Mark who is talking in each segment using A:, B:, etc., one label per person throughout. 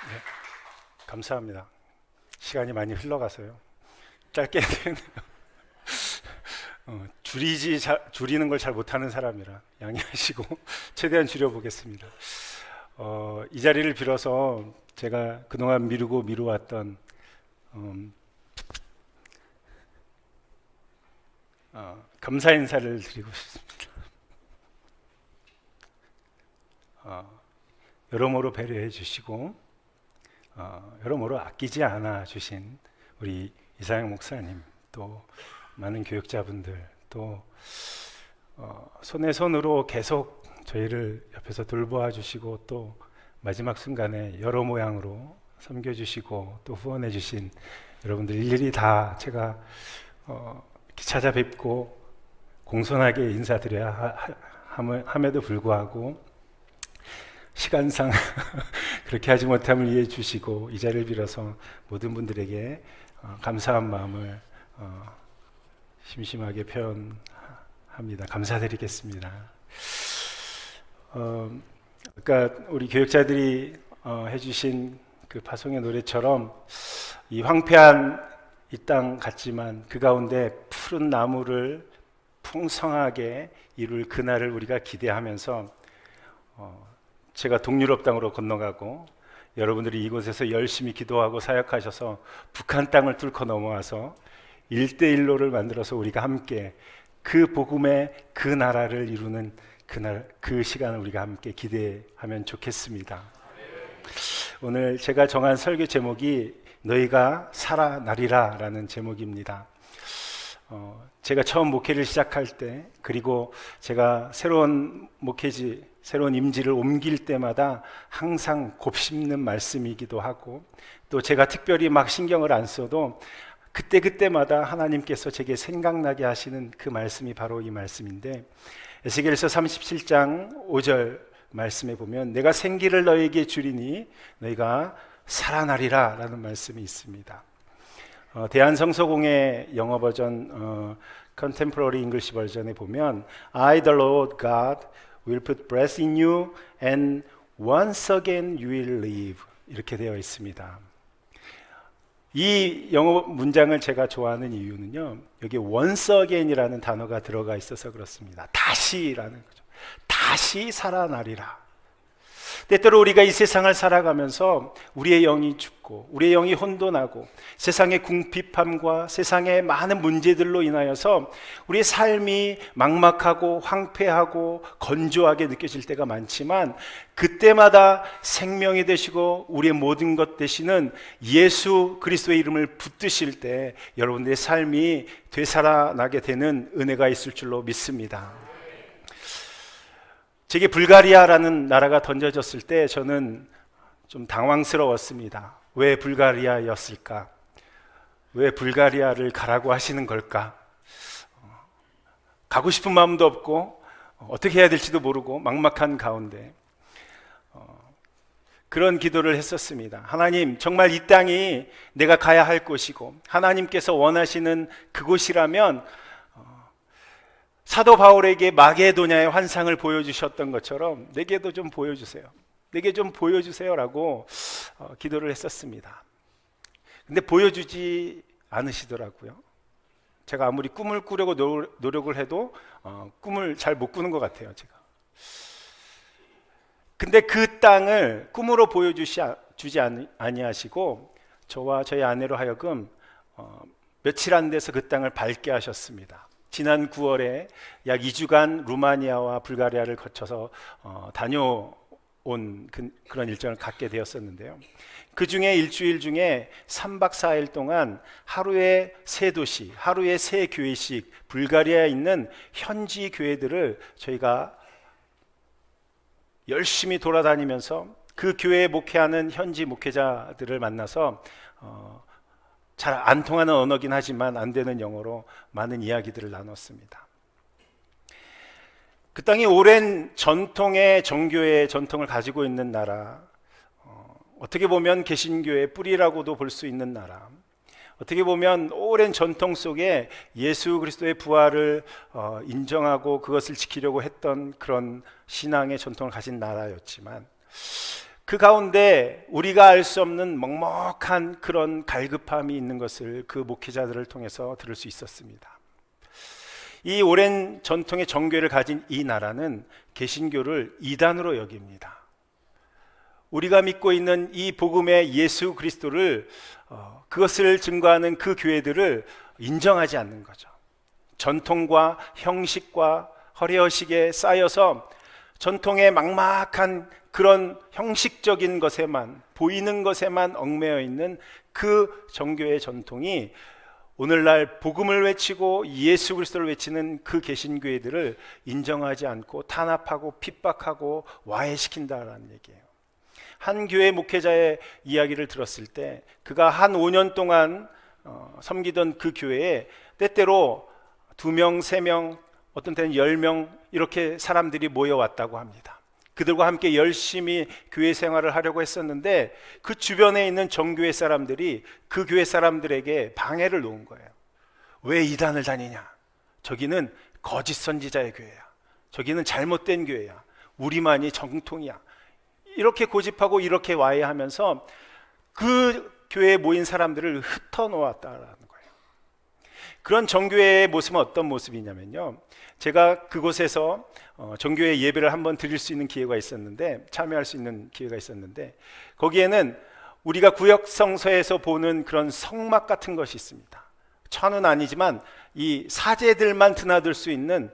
A: 네, 감사합니다. 시간이 많이 흘러가서요. 짧게 해야 되네요. 줄이는 걸 잘 못하는 사람이라 양해하시고 최대한 줄여보겠습니다. 이 자리를 빌어서 제가 그동안 미루고 미루었던 감사 인사를 드리고 싶습니다. 여러모로 배려해 주시고 여러모로 아끼지 않아 주신 우리 이상영 목사님, 또 많은 교육자분들, 또 손에 손으로 계속 저희를 옆에서 돌보아 주시고, 또 마지막 순간에 여러 모양으로 섬겨주시고 또 후원해 주신 여러분들 일일이 다 제가 이렇게 찾아뵙고 공손하게 인사드려야 함에도 불구하고 시간상 그렇게 하지 못함을 이해해 주시고, 이 자리를 빌어서 모든 분들에게 감사한 마음을 심심하게 표현합니다. 감사드리겠습니다. 그러니까 우리 교육자들이 해주신 그 파송의 노래처럼 이 황폐한 이 땅 같지만 그 가운데 푸른 나무를 풍성하게 이룰 그날을 우리가 기대하면서 제가 동유럽 땅으로 건너가고 여러분들이 이곳에서 열심히 기도하고 사역하셔서 북한 땅을 뚫고 넘어와서 1대1로를 만들어서 우리가 함께 그 복음의 그 나라를 이루는 그날, 그 시간을 우리가 함께 기대하면 좋겠습니다. 오늘 제가 정한 설교 제목이 너희가 살아나리라 라는 제목입니다. 제가 처음 목회를 시작할 때, 그리고 제가 새로운 목회지, 새로운 임지를 옮길 때마다 항상 곱씹는 말씀이기도 하고, 또 제가 특별히 막 신경을 안 써도 그때그때마다 하나님께서 제게 생각나게 하시는 그 말씀이 바로 이 말씀인데, 에스겔서 37장 5절 말씀에 보면 내가 생기를 너에게 주리니 너희가 살아나리라 라는 말씀이 있습니다. 대한성서공의 영어 버전 Contemporary English 버전에 보면 I the Lord God will put breath in you and once again you will live, 이렇게 되어 있습니다. 이 영어 문장을 제가 좋아하는 이유는요, 여기 once again이라는 단어가 들어가 있어서 그렇습니다. 다시라는 거죠. 다시 살아나리라. 때때로 우리가 이 세상을 살아가면서 우리의 영이 죽고 우리의 영이 혼돈하고 세상의 궁핍함과 세상의 많은 문제들로 인하여서 우리의 삶이 막막하고 황폐하고 건조하게 느껴질 때가 많지만, 그때마다 생명이 되시고 우리의 모든 것 되시는 예수 그리스도의 이름을 붙드실 때 여러분들의 삶이 되살아나게 되는 은혜가 있을 줄로 믿습니다. 제게 불가리아라는 나라가 던져졌을 때 저는 좀 당황스러웠습니다. 왜 불가리아였을까? 왜 불가리아를 가라고 하시는 걸까? 가고 싶은 마음도 없고 어떻게 해야 될지도 모르고 막막한 가운데 그런 기도를 했었습니다. 하나님, 정말 이 땅이 내가 가야 할 곳이고 하나님께서 원하시는 그곳이라면 사도 바울에게 마게도냐의 환상을 보여주셨던 것처럼 내게도 좀 보여주세요. 내게 좀 보여주세요라고 기도를 했었습니다. 근데 보여주지 않으시더라고요. 제가 아무리 꿈을 꾸려고 노력을 해도 꿈을 잘 못 꾸는 것 같아요, 제가. 근데 그 땅을 꿈으로 보여주지 아니하시고 저와 저희 아내로 하여금 며칠 안 돼서 그 땅을 밟게 하셨습니다. 지난 9월에 약 2주간 루마니아와 불가리아를 거쳐서 다녀온 그런 일정을 갖게 되었었는데요. 그 중에 일주일 중에 3박 4일 동안 하루에 3도시, 하루에 3교회씩 불가리아에 있는 현지 교회들을 저희가 열심히 돌아다니면서 그 교회에 목회하는 현지 목회자들을 만나서 잘 안 통하는 언어긴 하지만 안 되는 영어로 많은 이야기들을 나눴습니다. 그 땅이 오랜 전통의 정교의 전통을 가지고 있는 나라, 어떻게 보면 개신교의 뿌리라고도 볼 수 있는 나라, 어떻게 보면 오랜 전통 속에 예수 그리스도의 부활을 인정하고 그것을 지키려고 했던 그런 신앙의 전통을 가진 나라였지만, 그 가운데 우리가 알 수 없는 먹먹한 그런 갈급함이 있는 것을 그 목회자들을 통해서 들을 수 있었습니다. 이 오랜 전통의 정교회를 가진 이 나라는 개신교를 이단으로 여깁니다. 우리가 믿고 있는 이 복음의 예수 그리스도를 그것을 증거하는 그 교회들을 인정하지 않는 거죠. 전통과 형식과 허례허식에 쌓여서 전통의 막막한 그런 형식적인 것에만, 보이는 것에만 얽매여 있는 그 정교의 전통이 오늘날 복음을 외치고 예수 그리스도를 외치는 그 개신교회들을 인정하지 않고 탄압하고 핍박하고 와해시킨다라는 얘기예요. 한 교회 목회자의 이야기를 들었을 때 그가 한 5년 동안 섬기던 그 교회에 때때로 2명, 3명, 어떤 때는 10명 이렇게 사람들이 모여왔다고 합니다. 그들과 함께 열심히 교회 생활을 하려고 했었는데 그 주변에 있는 정교회 사람들이 그 교회 사람들에게 방해를 놓은 거예요. 왜 이단을 다니냐? 저기는 거짓 선지자의 교회야. 저기는 잘못된 교회야. 우리만이 정통이야. 이렇게 고집하고 이렇게 와해하면서 그 교회에 모인 사람들을 흩어놓았다라는 거예요. 그런 정교회의 모습은 어떤 모습이냐면요, 제가 그곳에서 정교회 예배를 한번 드릴 수 있는 기회가 있었는데, 참여할 수 있는 기회가 있었는데, 거기에는 우리가 구역 성서에서 보는 그런 성막 같은 것이 있습니다. 천은 아니지만 이 사제들만 드나들 수 있는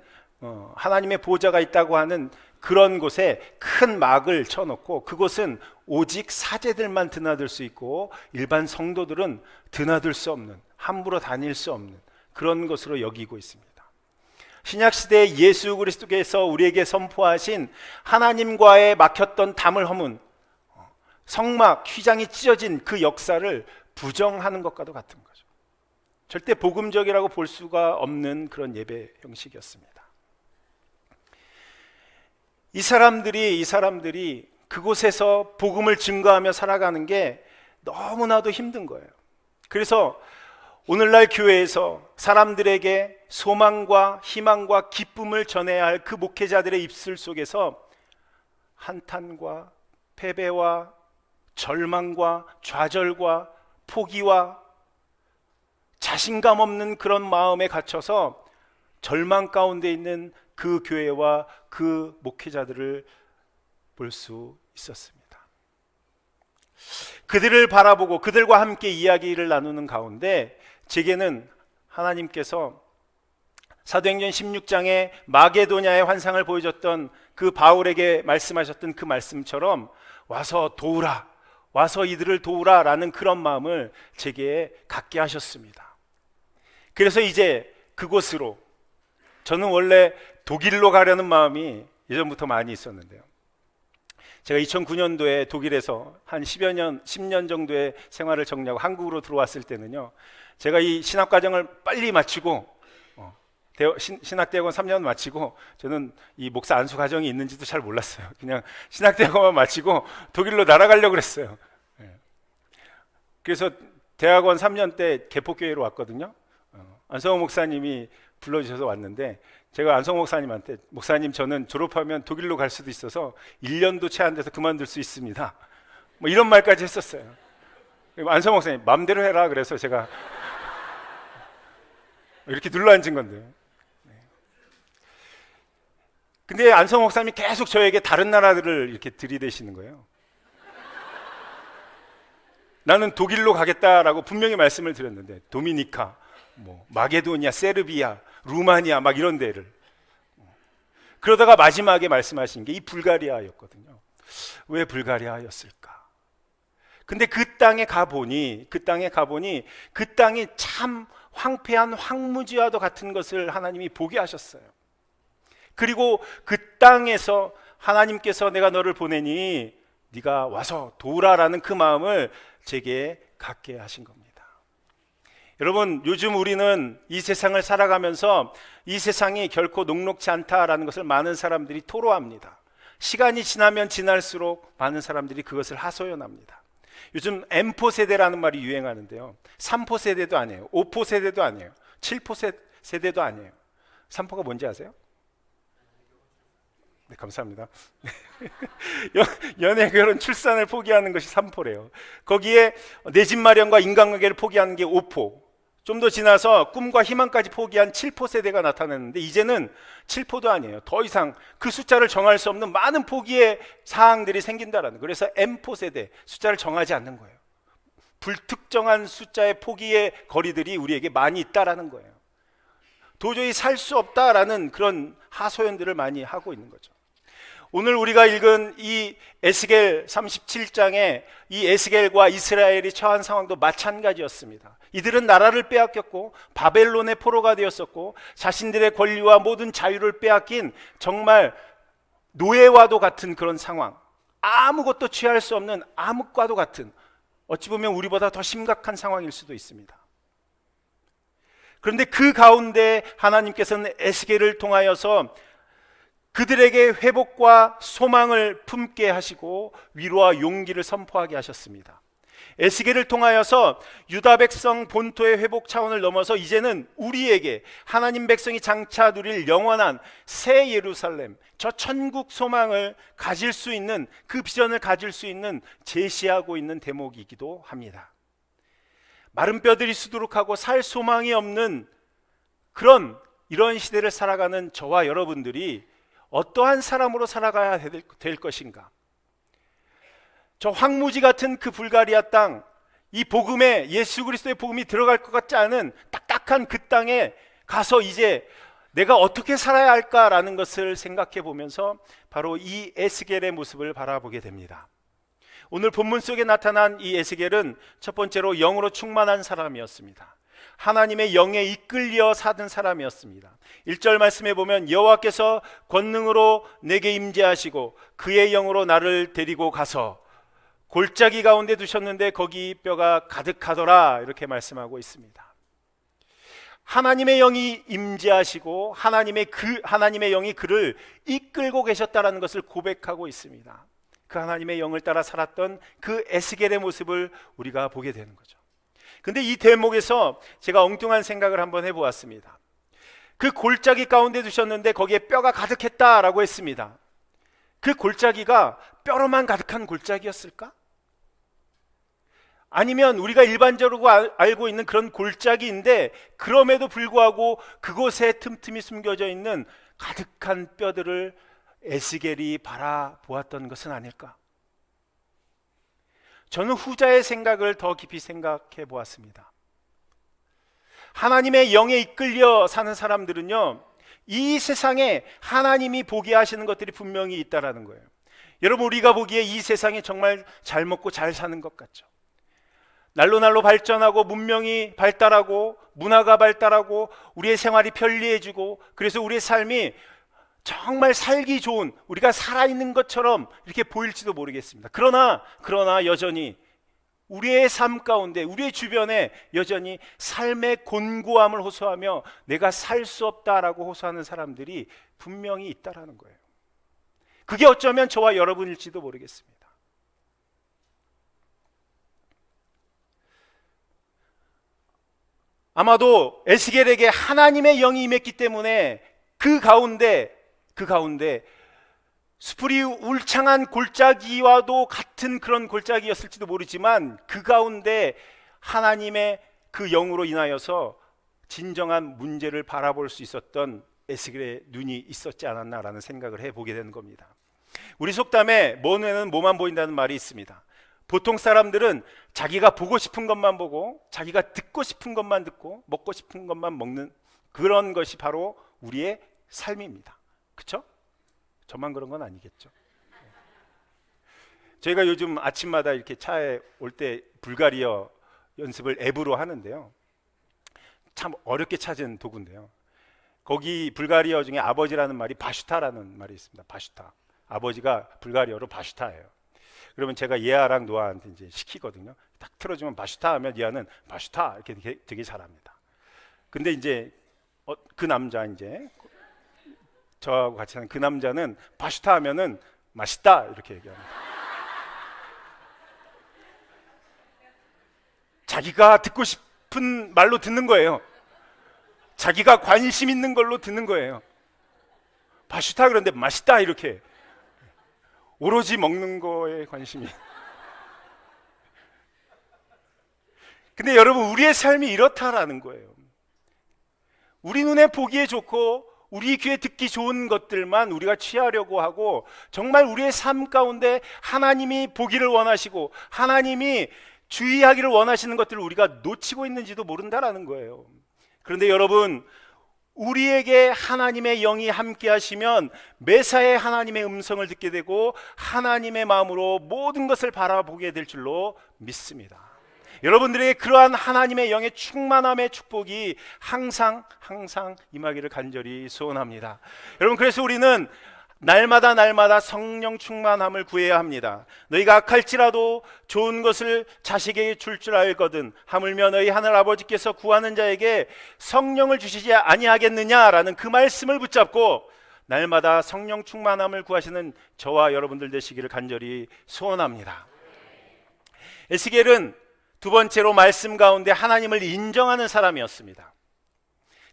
A: 하나님의 보좌가 있다고 하는 그런 곳에 큰 막을 쳐놓고 그곳은 오직 사제들만 드나들 수 있고 일반 성도들은 드나들 수 없는, 함부로 다닐 수 없는 그런 것으로 여기고 있습니다. 신약시대에 예수 그리스도께서 우리에게 선포하신 하나님과의 막혔던 담을 허문 성막, 휘장이 찢어진 그 역사를 부정하는 것과도 같은 거죠. 절대 복음적이라고 볼 수가 없는 그런 예배 형식이었습니다. 이 사람들이 그곳에서 복음을 증거하며 살아가는 게 너무나도 힘든 거예요. 그래서 오늘날 교회에서 사람들에게 소망과 희망과 기쁨을 전해야 할 그 목회자들의 입술 속에서 한탄과 패배와 절망과 좌절과 포기와 자신감 없는 그런 마음에 갇혀서 절망 가운데 있는 그 교회와 그 목회자들을 볼 수 있었습니다. 그들을 바라보고 그들과 함께 이야기를 나누는 가운데 제게는 하나님께서 사도행전 16장에 마게도냐의 환상을 보여줬던 그 바울에게 말씀하셨던 그 말씀처럼 와서 도우라, 와서 이들을 도우라 라는 그런 마음을 제게 갖게 하셨습니다. 그래서 이제 그곳으로, 저는 원래 독일로 가려는 마음이 예전부터 많이 있었는데요, 제가 2009년도에 독일에서 한 10년 정도의 생활을 정리하고 한국으로 들어왔을 때는요, 제가 이 신학과정을 빨리 마치고 신학대학원 3년 마치고, 저는 이 목사 안수 과정이 있는지도 잘 몰랐어요. 그냥 신학대학원만 마치고 독일로 날아가려고 그랬어요. 그래서 대학원 3년 때 개포교회로 왔거든요. 안성호 목사님이 불러주셔서 왔는데, 제가 안성호 목사님한테 목사님, 저는 졸업하면 독일로 갈 수도 있어서 1년도 채 안 돼서 그만둘 수 있습니다, 뭐 이런 말까지 했었어요. 안성호 목사님 마음대로 해라 그래서 제가 이렇게 눌러앉은 건데, 근데 안성호 목사님이 계속 저에게 다른 나라들을 이렇게 들이대시는 거예요. 나는 독일로 가겠다라고 분명히 말씀을 드렸는데, 도미니카, 뭐 마게도니아, 세르비아, 루마니아 막 이런 데를, 그러다가 마지막에 말씀하신 게 이 불가리아였거든요. 왜 불가리아였을까? 근데 그 땅에 가보니 그 땅이 참 황폐한 황무지와도 같은 것을 하나님이 보게 하셨어요. 그리고 그 땅에서 하나님께서 내가 너를 보내니 네가 와서 도우라라는 그 마음을 제게 갖게 하신 겁니다. 여러분, 요즘 우리는 이 세상을 살아가면서 이 세상이 결코 녹록지 않다라는 것을 많은 사람들이 토로합니다. 시간이 지나면 지날수록 많은 사람들이 그것을 하소연합니다. 요즘 M4 세대라는 말이 유행하는데요, 3포 세대도 아니에요, 5포 세대도 아니에요, 7포 세대도 아니에요. 3포가 뭔지 아세요? 네, 감사합니다. 연애, 결혼, 출산을 포기하는 것이 3포래요. 거기에 내 집 마련과 인간관계를 포기하는 게 5포. 좀 더 지나서 꿈과 희망까지 포기한 7포 세대가 나타났는데 이제는 7포도 아니에요. 더 이상 그 숫자를 정할 수 없는 많은 포기의 사항들이 생긴다라는 거예요. 그래서 M포 세대, 숫자를 정하지 않는 거예요. 불특정한 숫자의 포기의 거리들이 우리에게 많이 있다라는 거예요. 도저히 살 수 없다라는 그런 하소연들을 많이 하고 있는 거죠. 오늘 우리가 읽은 이 에스겔 37장에 이 에스겔과 이스라엘이 처한 상황도 마찬가지였습니다. 이들은 나라를 빼앗겼고 바벨론의 포로가 되었었고 자신들의 권리와 모든 자유를 빼앗긴 정말 노예와도 같은 그런 상황, 아무것도 취할 수 없는 암흑과도 같은, 어찌 보면 우리보다 더 심각한 상황일 수도 있습니다. 그런데 그 가운데 하나님께서는 에스겔을 통하여서 그들에게 회복과 소망을 품게 하시고 위로와 용기를 선포하게 하셨습니다. 에스겔을 통하여서 유다 백성 본토의 회복 차원을 넘어서 이제는 우리에게 하나님 백성이 장차 누릴 영원한 새 예루살렘, 저 천국 소망을 가질 수 있는, 그 비전을 가질 수 있는 제시하고 있는 대목이기도 합니다. 마른 뼈들이 수두룩하고 살 소망이 없는 이런 시대를 살아가는 저와 여러분들이 어떠한 사람으로 살아가야 될 것인가? 저 황무지 같은 그 불가리아 땅, 이 복음에, 예수 그리스도의 복음이 들어갈 것 같지 않은 딱딱한 그 땅에 가서 이제 내가 어떻게 살아야 할까라는 것을 생각해 보면서 바로 이 에스겔의 모습을 바라보게 됩니다. 오늘 본문 속에 나타난 이 에스겔은 첫 번째로 영으로 충만한 사람이었습니다. 하나님의 영에 이끌려 사는 사람이었습니다. 1절 말씀에 보면 여호와께서 권능으로 내게 임재하시고 그의 영으로 나를 데리고 가서 골짜기 가운데 두셨는데 거기 뼈가 가득하더라, 이렇게 말씀하고 있습니다. 하나님의 영이 임재하시고 하나님의 영이 그를 이끌고 계셨다라는 것을 고백하고 있습니다. 그 하나님의 영을 따라 살았던 그 에스겔의 모습을 우리가 보게 되는 거죠. 근데 이 대목에서 제가 엉뚱한 생각을 한번 해보았습니다. 그 골짜기 가운데 두셨는데 거기에 뼈가 가득했다라고 했습니다. 그 골짜기가 뼈로만 가득한 골짜기였을까? 아니면 우리가 일반적으로 알고 있는 그런 골짜기인데 그럼에도 불구하고 그곳에 틈틈이 숨겨져 있는 가득한 뼈들을 에스겔이 바라보았던 것은 아닐까? 저는 후자의 생각을 더 깊이 생각해 보았습니다. 하나님의 영에 이끌려 사는 사람들은요, 이 세상에 하나님이 보게 하시는 것들이 분명히 있다라는 거예요. 여러분, 우리가 보기에 이 세상이 정말 잘 먹고 잘 사는 것 같죠. 날로 발전하고 문명이 발달하고 문화가 발달하고 우리의 생활이 편리해지고, 그래서 우리의 삶이 정말 살기 좋은, 우리가 살아있는 것처럼 이렇게 보일지도 모르겠습니다. 그러나 여전히 우리의 삶 가운데, 우리의 주변에 여전히 삶의 곤고함을 호소하며 내가 살 수 없다라고 호소하는 사람들이 분명히 있다라는 거예요. 그게 어쩌면 저와 여러분일지도 모르겠습니다. 아마도 에스겔에게 하나님의 영이 임했기 때문에 그 가운데 수풀이 울창한 골짜기와도 같은 그런 골짜기였을지도 모르지만 그 가운데 하나님의 그 영으로 인하여서 진정한 문제를 바라볼 수 있었던 에스겔의 눈이 있었지 않았나라는 생각을 해보게 되는 겁니다. 우리 속담에 먼 눈에는 뭐만 보인다는 말이 있습니다. 보통 사람들은 자기가 보고 싶은 것만 보고 자기가 듣고 싶은 것만 듣고 먹고 싶은 것만 먹는 그런 것이 바로 우리의 삶입니다. 그렇죠? 저만 그런 건 아니겠죠. 저희가 요즘 아침마다 이렇게 차에 올 때 불가리어 연습을 앱으로 하는데요. 참 어렵게 찾은 도구인데요. 거기 불가리어 중에 아버지라는 말이 바슈타라는 말이 있습니다. 바슈타. 아버지가 불가리어로 바슈타예요. 그러면 제가 예아랑 노아한테 이제 시키거든요. 딱 틀어주면 바슈타 하면 예아는 바슈타 이렇게 되게 잘합니다. 근데 이제 그 남자, 이제 저하고 같이 하는 그 남자는 바슈타 하면은 맛있다 이렇게 얘기합니다. 자기가 듣고 싶은 말로 듣는 거예요. 자기가 관심 있는 걸로 듣는 거예요. 맛있다 그러는데 맛있다 이렇게 오로지 먹는 거에 관심이. 근데 여러분, 우리의 삶이 이렇다라는 거예요. 우리 눈에 보기에 좋고 우리 귀에 듣기 좋은 것들만 우리가 취하려고 하고, 정말 우리의 삶 가운데 하나님이 보기를 원하시고 하나님이 주의하기를 원하시는 것들을 우리가 놓치고 있는지도 모른다라는 거예요. 그런데 여러분, 우리에게 하나님의 영이 함께 하시면 매사에 하나님의 음성을 듣게 되고 하나님의 마음으로 모든 것을 바라보게 될 줄로 믿습니다. 여러분들에게 그러한 하나님의 영의 충만함의 축복이 항상 임하기를 간절히 소원합니다. 여러분, 그래서 우리는 날마다 성령 충만함을 구해야 합니다. 너희가 악할지라도 좋은 것을 자식에게 줄 줄 알거든 하물며 너희 하늘 아버지께서 구하는 자에게 성령을 주시지 아니하겠느냐라는 그 말씀을 붙잡고 날마다 성령 충만함을 구하시는 저와 여러분들 되시기를 간절히 소원합니다. 에스겔은 두 번째로 말씀 가운데 하나님을 인정하는 사람이었습니다.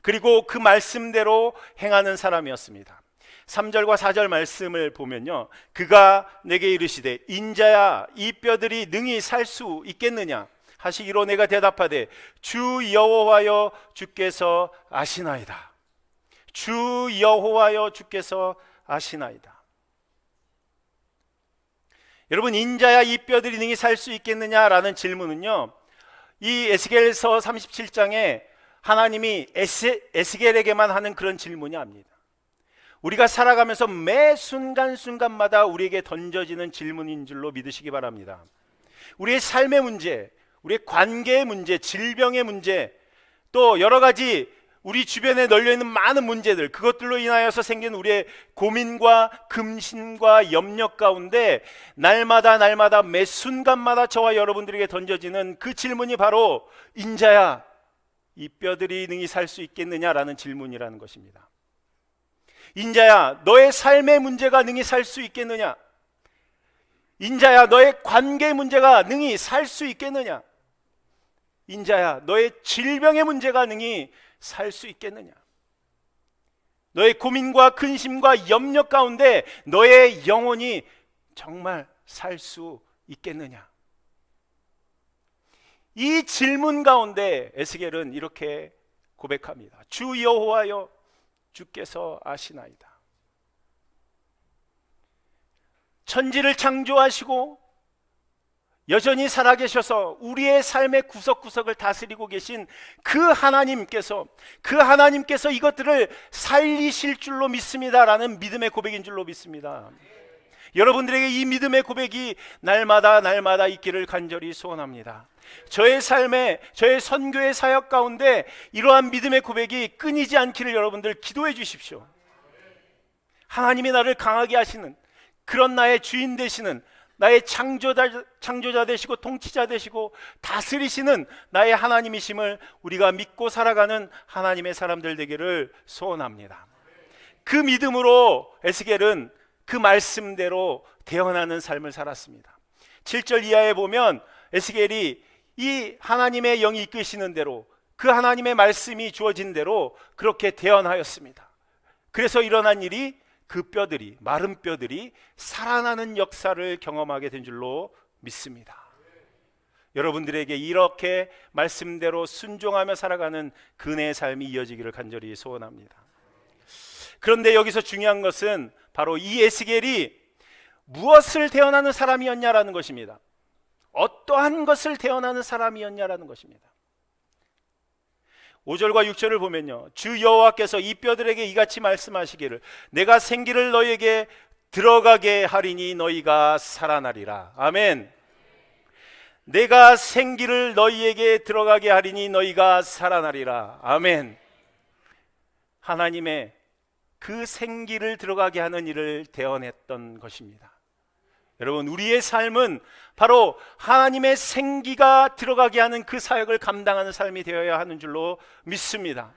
A: 그리고 그 말씀대로 행하는 사람이었습니다. 3절과 4절 말씀을 보면요, 그가 내게 이르시되 인자야 이 뼈들이 능히 살 수 있겠느냐 하시기로 내가 대답하되 주 여호와여 주께서 아시나이다. 주 여호와여 주께서 아시나이다. 여러분, 인자야 이 뼈들이 능히 살 수 있겠느냐라는 질문은요, 이 에스겔서 37장에 하나님이 에스겔에게만 하는 그런 질문이 아닙니다. 우리가 살아가면서 매 순간순간마다 우리에게 던져지는 질문인 줄로 믿으시기 바랍니다. 우리의 삶의 문제, 우리의 관계의 문제, 질병의 문제, 또 여러 가지 우리 주변에 널려있는 많은 문제들, 그것들로 인하여서 생긴 우리의 고민과 금신과 염려 가운데 날마다 매 순간마다 저와 여러분들에게 던져지는 그 질문이 바로 인자야 이 뼈들이 능히 살 수 있겠느냐라는 질문이라는 것입니다. 인자야 너의 삶의 문제가 능히 살 수 있겠느냐? 인자야 너의 관계 문제가 능히 살 수 있겠느냐? 인자야 너의 질병의 문제가 능히 살 수 있겠느냐? 너의 고민과 근심과 염려 가운데 너의 영혼이 정말 살 수 있겠느냐? 이 질문 가운데 에스겔은 이렇게 고백합니다. 주 여호와여 주께서 아시나이다. 천지를 창조하시고 여전히 살아계셔서 우리의 삶의 구석구석을 다스리고 계신 그 하나님께서 이것들을 살리실 줄로 믿습니다라는 믿음의 고백인 줄로 믿습니다. 여러분들에게 이 믿음의 고백이 날마다 있기를 간절히 소원합니다. 저의 삶에, 저의 선교의 사역 가운데 이러한 믿음의 고백이 끊이지 않기를 여러분들 기도해 주십시오. 하나님이 나를 강하게 하시는 그런 나의 주인 되시는, 나의 창조자 되시고 통치자 되시고 다스리시는 나의 하나님이심을 우리가 믿고 살아가는 하나님의 사람들 되기를 소원합니다. 그 믿음으로 에스겔은 그 말씀대로 대언하는 삶을 살았습니다. 7절 이하에 보면 에스겔이 이 하나님의 영이 이끄시는 대로, 그 하나님의 말씀이 주어진 대로 그렇게 대언하였습니다. 그래서 일어난 일이 그 뼈들이, 마른 뼈들이 살아나는 역사를 경험하게 된 줄로 믿습니다. 여러분들에게 이렇게 말씀대로 순종하며 살아가는 그네의 삶이 이어지기를 간절히 소원합니다. 그런데 여기서 중요한 것은 바로 이 에스겔이 무엇을 대언하는 사람이었냐라는 것입니다. 어떠한 것을 대언하는 사람이었냐라는 것입니다. 5절과 6절을 보면요, 주 여호와께서 이 뼈들에게 이같이 말씀하시기를 내가 생기를 너희에게 들어가게 하리니 너희가 살아나리라. 아멘. 내가 생기를 너희에게 들어가게 하리니 너희가 살아나리라. 아멘. 하나님의 그 생기를 들어가게 하는 일을 대언했던 것입니다. 여러분, 우리의 삶은 바로 하나님의 생기가 들어가게 하는 그 사역을 감당하는 삶이 되어야 하는 줄로 믿습니다.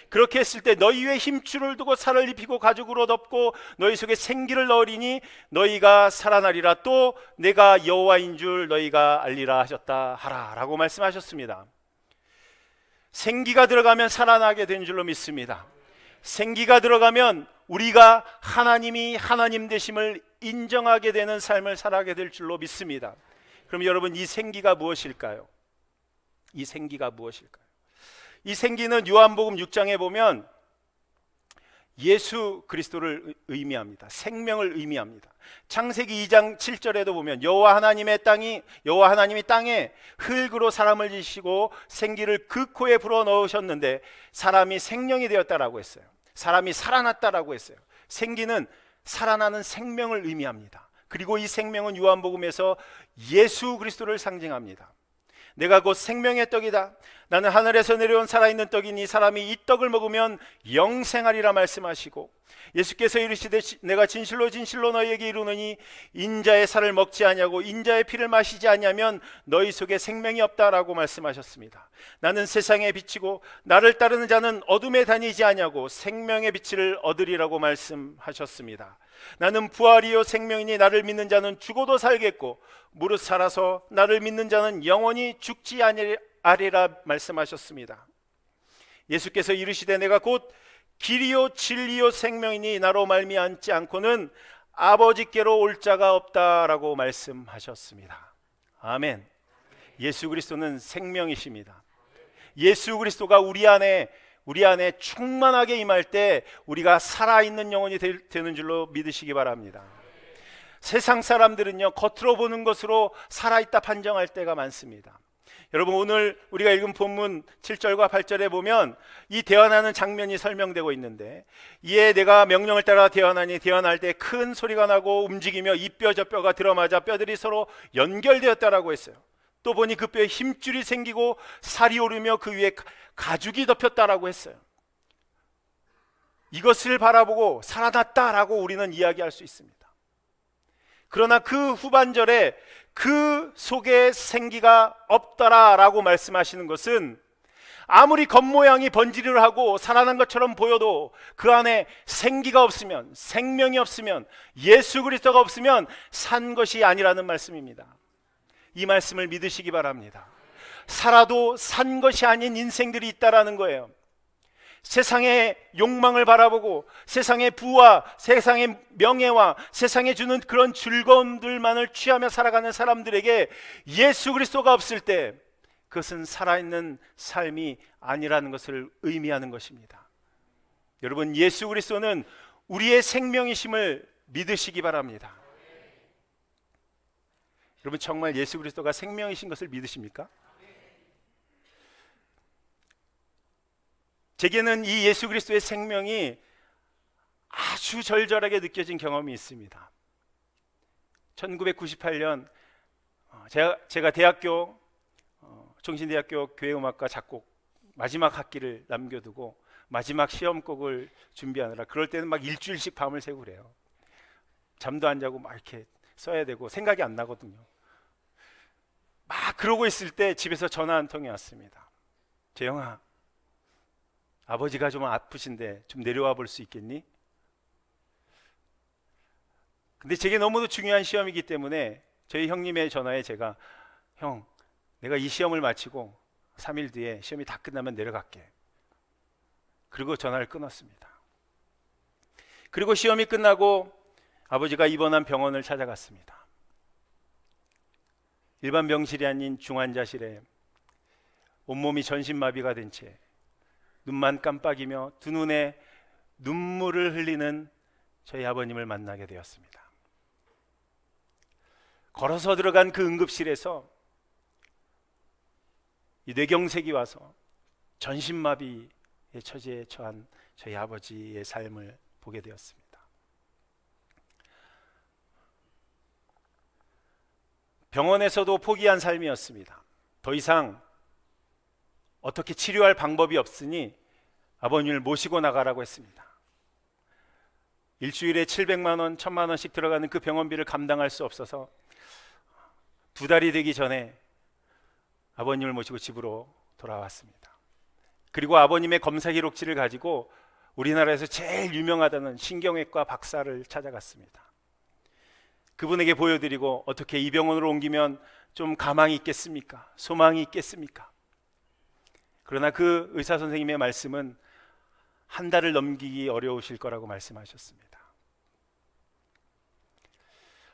A: 그렇게 했을 때 너희 위에 힘줄을 두고 살을 입히고 가죽으로 덮고 너희 속에 생기를 넣으리니 너희가 살아나리라. 또 내가 여호와인 줄 너희가 알리라 하셨다 하라 라고 말씀하셨습니다. 생기가 들어가면 살아나게 된 줄로 믿습니다. 생기가 들어가면 우리가 하나님이 하나님 되심을 인정하게 되는 삶을 살아가게 될 줄로 믿습니다. 그럼 여러분, 이 생기가 무엇일까요? 이 생기가 무엇일까요? 이 생기는 요한복음 6장에 보면 예수 그리스도를 의미합니다. 생명을 의미합니다. 창세기 2장 7절에도 보면 여호와 하나님이 땅에 흙으로 사람을 지시고 생기를 그 코에 불어 넣으셨는데 사람이 생명이 되었다라고 했어요. 사람이 살아났다라고 했어요. 생기는 살아나는 생명을 의미합니다. 그리고 이 생명은 요한복음에서 예수 그리스도를 상징합니다. 내가 곧 생명의 떡이다. 나는 하늘에서 내려온 살아있는 떡이니 사람이 이 떡을 먹으면 영생하리라 말씀하시고, 예수께서 이르시되 내가 진실로 진실로 너희에게 이르노니 인자의 살을 먹지 아니하고 인자의 피를 마시지 아니하면 너희 속에 생명이 없다라고 말씀하셨습니다. 나는 세상의 빛이고 나를 따르는 자는 어둠에 다니지 아니하고 생명의 빛을 얻으리라고 말씀하셨습니다. 나는 부활이요 생명이니 나를 믿는 자는 죽어도 살겠고 무릇 살아서 나를 믿는 자는 영원히 죽지 아니하리라 말씀하셨습니다. 예수께서 이르시되 내가 곧 길이요 진리요 생명이니 나로 말미암지 않고는 아버지께로 올 자가 없다라고 말씀하셨습니다. 아멘. 예수 그리스도는 생명이십니다. 예수 그리스도가 우리 안에 충만하게 임할 때 우리가 살아있는 영혼이 되는 줄로 믿으시기 바랍니다. 세상 사람들은요, 겉으로 보는 것으로 살아있다 판정할 때가 많습니다. 여러분, 오늘 우리가 읽은 본문 7절과 8절에 보면 이 대언하는 장면이 설명되고 있는데, 이에 내가 명령을 따라 대언하니 대언할 때 큰 소리가 나고 움직이며 이 뼈 저 뼈가 들어맞아 뼈들이 서로 연결되었다라고 했어요. 또 보니 그 뼈에 힘줄이 생기고 살이 오르며 그 위에 가죽이 덮였다라고 했어요. 이것을 바라보고 살아났다라고 우리는 이야기할 수 있습니다. 그러나 그 후반절에 그 속에 생기가 없더라라고 말씀하시는 것은 아무리 겉모양이 번지르르 하고 살아난 것처럼 보여도 그 안에 생기가 없으면, 생명이 없으면, 예수 그리스도가 없으면 산 것이 아니라는 말씀입니다. 이 말씀을 믿으시기 바랍니다. 살아도 산 것이 아닌 인생들이 있다라는 거예요. 세상의 욕망을 바라보고 세상의 부와 세상의 명예와 세상에 주는 그런 즐거움들만을 취하며 살아가는 사람들에게 예수 그리스도가 없을 때 그것은 살아있는 삶이 아니라는 것을 의미하는 것입니다. 여러분, 예수 그리스도는 우리의 생명이심을 믿으시기 바랍니다. 여러분, 정말 예수 그리스도가 생명이신 것을 믿으십니까? 제게는 이 예수 그리스도의 생명이 아주 절절하게 느껴진 경험이 있습니다. 1998년 제가 대학교 종신대학교 교회음악과 작곡 마지막 학기를 남겨두고 마지막 시험곡을 준비하느라, 그럴 때는 막 일주일씩 밤을 새고 그래요. 잠도 안 자고 막 이렇게 써야 되고 생각이 안 나거든요. 막 그러고 있을 때 집에서 전화 한 통이 왔습니다. 재영아, 아버지가 좀 아프신데 좀 내려와 볼 수 있겠니? 근데 제게 너무도 중요한 시험이기 때문에 저희 형님의 전화에 제가, 형, 내가 이 시험을 마치고 3일 뒤에 시험이 다 끝나면 내려갈게. 그리고 전화를 끊었습니다. 그리고 시험이 끝나고 아버지가 입원한 병원을 찾아갔습니다. 일반 병실이 아닌 중환자실에 온몸이 전신마비가 된 채 눈만 깜빡이며 두 눈에 눈물을 흘리는 저희 아버님을 만나게 되었습니다. 걸어서 들어간 그 응급실에서 이 뇌경색이 와서 전신마비의 처지에 처한 저희 아버지의 삶을 보게 되었습니다. 병원에서도 포기한 삶이었습니다. 더 이상 어떻게 치료할 방법이 없으니 아버님을 모시고 나가라고 했습니다. 일주일에 700만 원, 1000만 원씩 들어가는 그 병원비를 감당할 수 없어서 2달이 되기 전에 아버님을 모시고 집으로 돌아왔습니다. 그리고 아버님의 검사 기록지를 가지고 우리나라에서 제일 유명하다는 신경외과 박사를 찾아갔습니다. 그분에게 보여드리고, 어떻게 이 병원으로 옮기면 좀 가망이 있겠습니까? 소망이 있겠습니까? 그러나 그 의사 선생님의 말씀은 한 달을 넘기기 어려우실 거라고 말씀하셨습니다.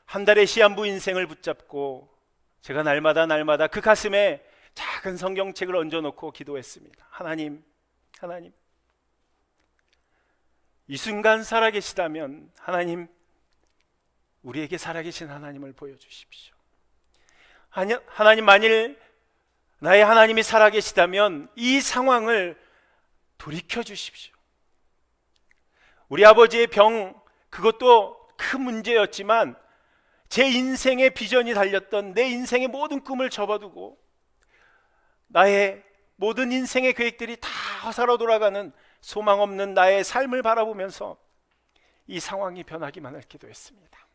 A: 한 달의 시한부 인생을 붙잡고 제가 날마다 그 가슴에 작은 성경책을 얹어놓고 기도했습니다. 하나님, 이 순간 살아계시다면 하나님, 우리에게 살아계신 하나님을 보여주십시오. 하나님, 만일 나의 하나님이 살아계시다면 이 상황을 돌이켜 주십시오. 우리 아버지의 병, 그것도 큰 문제였지만 제 인생의 비전이 달렸던 내 인생의 모든 꿈을 접어두고 나의 모든 인생의 계획들이 다 허사로 돌아가는 소망 없는 나의 삶을 바라보면서 이 상황이 변하기만을 기도했습니다.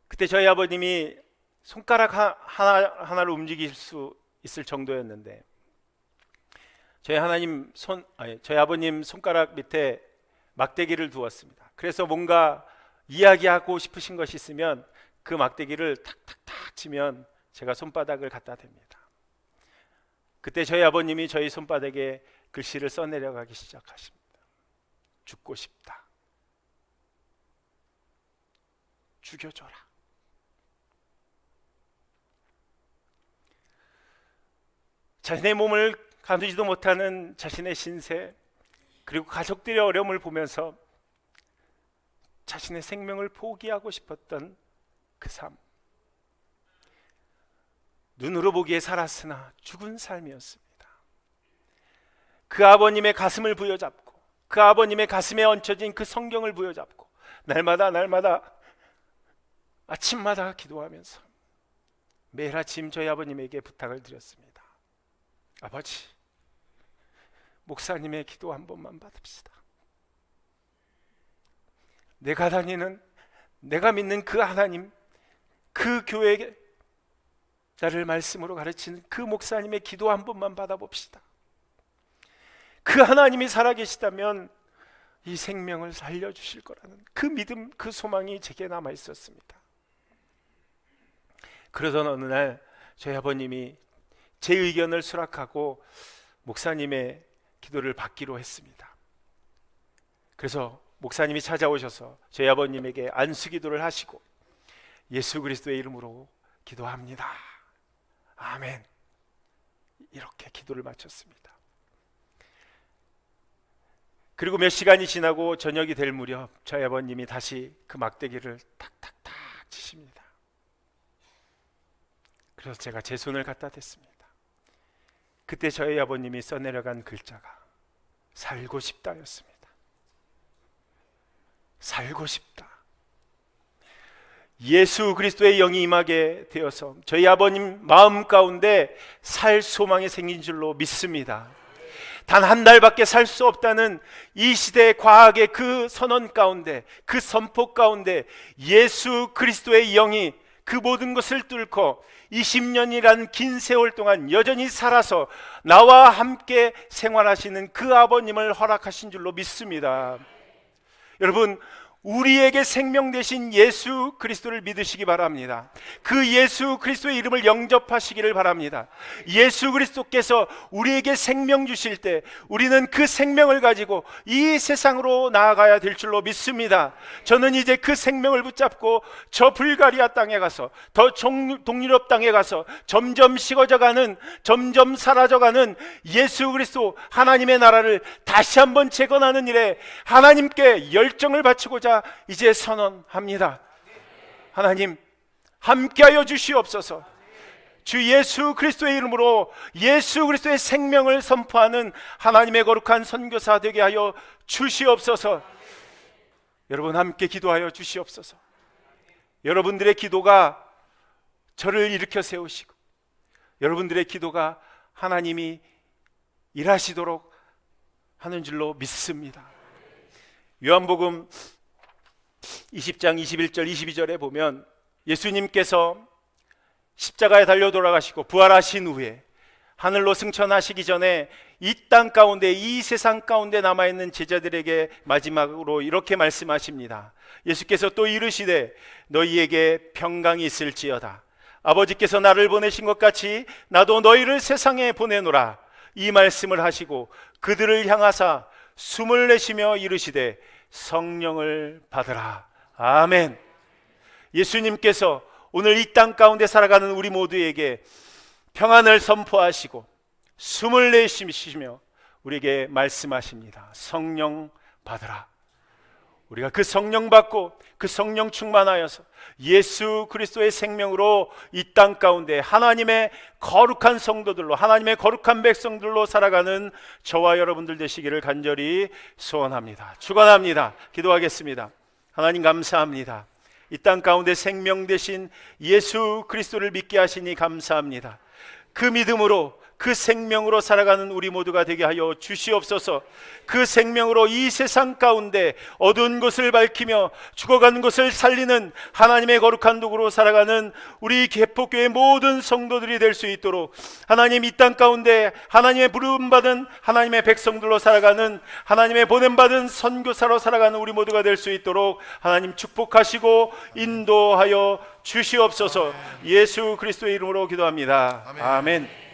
A: 그때 저희 아버님이 손가락 하나를 움직일 수 있을 정도였는데 저희 아버님 손가락 밑에 막대기를 두었습니다. 그래서 뭔가 이야기하고 싶으신 것이 있으면 그 막대기를 탁탁탁 치면 제가 손바닥을 갖다 댑니다. 그때 저희 아버님이 저희 손바닥에 글씨를 써내려가기 시작하십니다. 죽고 싶다. 죽여줘라. 자신의 몸을 가누지도 못하는 자신의 신세, 그리고 가족들의 어려움을 보면서 자신의 생명을 포기하고 싶었던 그 삶, 눈으로 보기에 살았으나 죽은 삶이었습니다. 그 아버님의 가슴을 부여잡고 그 아버님의 가슴에 얹혀진 그 성경을 부여잡고 날마다 아침마다 기도하면서 매일 아침 저희 아버님에게 부탁을 드렸습니다. 아버지, 목사님의 기도 한 번만 받읍시다. 내가 믿는 그 하나님, 그 교회 나를 말씀으로 가르치는 그 목사님의 기도 한 번만 받아봅시다. 그 하나님이 살아계시다면 이 생명을 살려주실 거라는 그 믿음, 그 소망이 제게 남아 있었습니다. 그러던 어느 날 저희 아버님이 제 의견을 수락하고 목사님의 기도를 받기로 했습니다. 그래서 목사님이 찾아오셔서 저희 아버님에게 안수기도를 하시고 예수 그리스도의 이름으로 기도합니다. 아멘. 이렇게 기도를 마쳤습니다. 그리고 몇 시간이 지나고 저녁이 될 무렵 저희 아버님이 다시 그 막대기를 탁탁탁 치십니다. 그래서 제가 제 손을 갖다 댔습니다. 그때 저희 아버님이 써내려간 글자가 살고 싶다였습니다. 살고 싶다. 예수 그리스도의 영이 임하게 되어서 저희 아버님 마음 가운데 살 소망이 생긴 줄로 믿습니다. 단 한 달밖에 살 수 없다는 이 시대의 과학의 그 선언 가운데, 그 선포 가운데 예수 그리스도의 영이 그 모든 것을 뚫고 20년이란 긴 세월 동안 여전히 살아서 나와 함께 생활하시는 그 아버님을 허락하신 줄로 믿습니다. 여러분, 우리에게 생명 되신 예수 그리스도를 믿으시기 바랍니다. 그 예수 그리스도의 이름을 영접하시기를 바랍니다. 예수 그리스도께서 우리에게 생명 주실 때 우리는 그 생명을 가지고 이 세상으로 나아가야 될 줄로 믿습니다. 저는 이제 그 생명을 붙잡고 저 불가리아 땅에 가서, 더 동유럽 땅에 가서 점점 식어져가는, 점점 사라져가는 예수 그리스도 하나님의 나라를 다시 한번 재건하는 일에 하나님께 열정을 바치고자 이제 선언합니다. 하나님, 함께하여 주시옵소서. 주 예수 그리스도의 이름으로 예수 그리스도의 생명을 선포하는 하나님의 거룩한 선교사 되게 하여 주시옵소서. 여러분, 함께 기도하여 주시옵소서. 여러분들의 기도가 저를 일으켜 세우시고 여러분들의 기도가 하나님이 일하시도록 하는 줄로 믿습니다. 요한복음 20장 21절 22절에 보면 예수님께서 십자가에 달려 돌아가시고 부활하신 후에 하늘로 승천하시기 전에 이 땅 가운데, 이 세상 가운데 남아있는 제자들에게 마지막으로 이렇게 말씀하십니다. 예수께서 또 이르시되 너희에게 평강이 있을지어다. 아버지께서 나를 보내신 것 같이 나도 너희를 세상에 보내노라, 이 말씀을 하시고 그들을 향하사 숨을 내쉬며 이르시되 성령을 받으라. 아멘. 예수님께서 오늘 이 땅 가운데 살아가는 우리 모두에게 평안을 선포하시고 숨을 내쉬시며 우리에게 말씀하십니다. 성령 받으라. 우리가 그 성령 받고 그 성령 충만하여서 예수 그리스도의 생명으로 이 땅 가운데 하나님의 거룩한 성도들로, 하나님의 거룩한 백성들로 살아가는 저와 여러분들 되시기를 간절히 소원합니다. 축원합니다. 기도하겠습니다. 하나님 감사합니다. 이 땅 가운데 생명 되신 예수 그리스도를 믿게 하시니 감사합니다. 그 믿음으로, 그 생명으로 살아가는 우리 모두가 되게 하여 주시옵소서. 그 생명으로 이 세상 가운데 어두운 것을 밝히며 죽어가는 것을 살리는 하나님의 거룩한 도구로 살아가는 우리 개포교회 모든 성도들이 될 수 있도록 하나님, 이 땅 가운데 하나님의 부름받은 하나님의 백성들로 살아가는, 하나님의 보냄받은 선교사로 살아가는 우리 모두가 될 수 있도록 하나님 축복하시고 인도하여 주시옵소서. 예수 그리스도의 이름으로 기도합니다. 아멘.